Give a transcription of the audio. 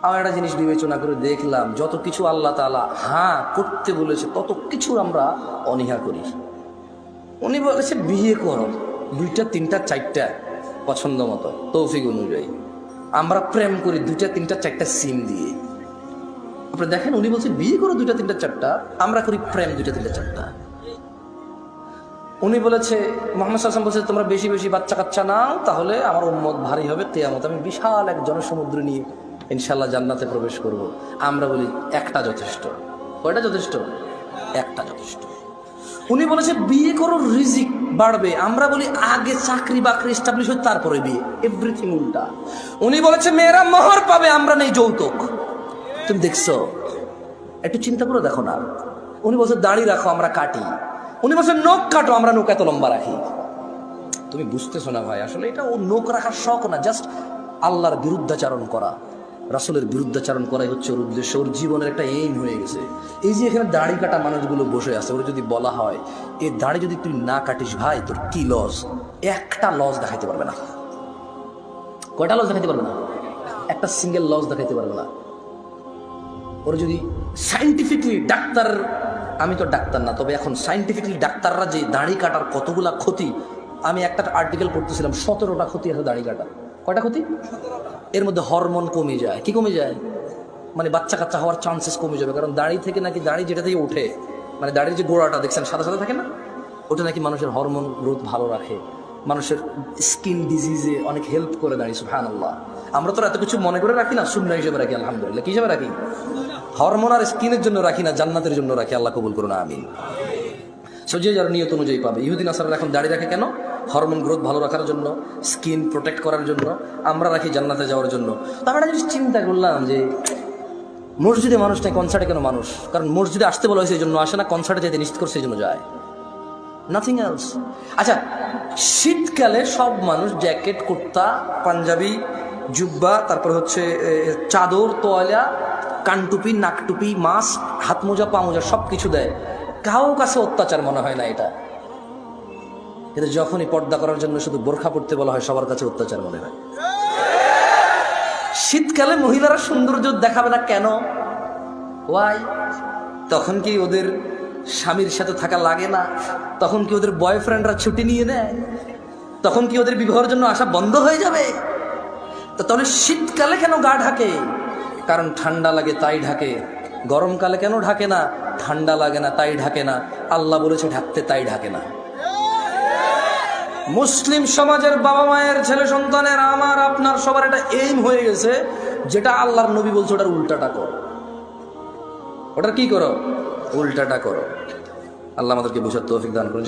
আমার একটা জিনিস বিবেচনা করে দেখলাম, যত কিছু আল্লাহ তাআলা হ্যাঁ করতে বলেছে তত কিছুর আমরা অনীহা করি। উনি বলেছে বিয়ে করো, 2টা 3টা 4টা পছন্দ মতো তৌফিক অনুযায়ী। আমরা প্রেম করি 2টা 3টা 4টা সিম দিয়ে। আপনি দেখেন, উনি বলছে বিয়ে করো 2টা 3টা 4টা, আমরা করি প্রেম 2টা 3টা 4টা। উনি বলেছে, মুহাম্মদ সাল্লাল্লাহু আলাইহি ওয়াসাল্লাম বলেছে তোমরা বেশি বেশি বাচ্চা কাচ্চা নাও, তাহলে আমার উম্মত ভারী হবে, কিয়ামত আমি বিশাল এক জনসমুদ্র নিয়ে ইনশাআল্লাহ জান্নাতে প্রবেশ করব। আমরা বলি একটা যথেষ্ট। কয়টা যথেষ্ট? একটা যথেষ্ট। উনি বলেছে বিয়ে করো রিজিক বাড়বে, আমরা বলি আগে চাকরি বাকরি এস্টাবলিশ হয় তারপরে বিয়ে। এভরিথিং উল্টা। উনি বলেছে মেয়েরা মোহর পাবে, আমরা নেই যৌতুক। তুমি দেখছো? একটু চিন্তা করে দেখো না। উনি বলছে দাড়ি রাখো, আমরা কাটি। উনি বলছে নখ কাটো, আমরা নখ এত লম্বা রাখি। তুমি বুঝতেছো না ভাই, আসলে এটা ও নখ রাখার শখ না, জাস্ট আল্লাহর বিরুদ্ধাচারণ করা, রাসূলের বিরুদ্ধাচারণ করাই হচ্ছে ওর উদ্দেশ্য। ওর জীবনের একটা এইম হয়ে গেছে। এই যে এখানে দাড়ি কাটা মানুষগুলো বসে আছে, ওরা যদি বলা হয় এই দাড়ি যদি তুই না কাটিস ভাই তোর কি লস, একটা লস দেখাইতে পারবে না। কয়টা লস দেখাইতে পারবে না? একটা সিঙ্গেল লস দেখাইতে পারবে না। ওরা যদি সাইন্টিফিকলি ডাক্তার, আমি তো ডাক্তার না, তবে এখন সাইন্টিফিকলি ডাক্তাররা যে দাড়ি কাটার কতগুলা ক্ষতি, আমি একটা আর্টিকেল পড়তেছিলাম, 17টা ক্ষতি আছে দাড়ি কাটার। কয়টা ক্ষতি? এর মধ্যে হরমোন কমে যায়। কি কমে যায়? মানে বাচ্চা কাচ্চা হওয়ার চান্সেস কমে যাবে, কারণ দাড়ি থেকে নাকি, দাড়ি যেটা থেকে ওঠে, মানে দাড়ির যে গোড়াটা দেখছেন সাদা সাদা থাকে না, ওটা নাকি মানুষের হরমোন গ্রোথ ভালো রাখে, মানুষের স্কিন ডিজিজে অনেক হেল্প করে দাঁড়িয়ে। সুবহানাল্লাহ। আমরা তো এত কিছু মনে করে রাখি না, সুন্নাহ হিসেবে রাখি। আলহামদুলিল্লাহ। কি হিসেবে রাখি? হরমোন আর স্কিনের জন্য রাখি না, জান্নাতের জন্য রাখি। আল্লাহ কবুল করুন, আমিন। যে যার নিয়ত অনুযায়ী পাবে। ইহুদি নাসারারা এখন দাড়ি রাখে কেন? হরমোন গ্রোথ ভালো রাখার জন্য, স্কিন প্রোটেক্ট করার জন্য। আমরা রাখি জান্নাতে যাওয়ার জন্য। তো আমরা জিনিস চিন্তা করলাম যে মসজিদে মানুষ নাই, কনসার্টে কেন মানুষ? কারণ মসজিদে আসতে বলা হয়েছে এই জন্য আসে না, কনসার্টে যেতে নিশ্চিত করছে এই জন্য যায়, নাথিং এলস। আচ্ছা, শীতকালে সব মানুষ জ্যাকেট, কুর্তা, পাঞ্জাবি, জুব্বা, তারপর হচ্ছে চাদর, তোয়ালা, কানটুপি, নাকটুপি, মাস্ক, হাত মোজা, পা মোজা সব কিছু দেয়। কাউ কাছে অত্যাচার মনে হয় না এটা। কিন্তু যখনই পর্দা করার জন্য শুধু বোরখা পড়তে বলা হয়, সবার কাছে অত্যাচার মনে হয়। শীতকালে মহিলারা সৌন্দর্য দেখাবে না কেন? ওয়াই? তখন কি ওদের স্বামীর সাথে থাকা লাগে না? তখন কি ওদের বয়ফ্রেন্ডরা ছুটি নিয়ে নেয়? তখন কি ওদের বিবাহের জন্য আসা বন্ধ হয়ে যাবে? তাহলে শীতকালে কেন গা ঢাকে? কারণ ঠান্ডা লাগে তাই ঢাকে। গরমকালে কেন ঢাকে না? ঠান্ডা লাগে না তাই ঢাকে না। আল্লাহ বলেছে ঢাকতে, তাই ঢাকে না। মুসলিম সমাজের বাবা মায়ের, ছেলে সন্তানের, আমার আপনার সবার একটা এইম হয়ে গেছে, যেটা আল্লাহর নবী বলছে ওটার উল্টাটা করো। ওটার কি করো? উল্টাটা করো। আল্লাহ আমাদেরকে বুঝার তৌফিক দান করুন।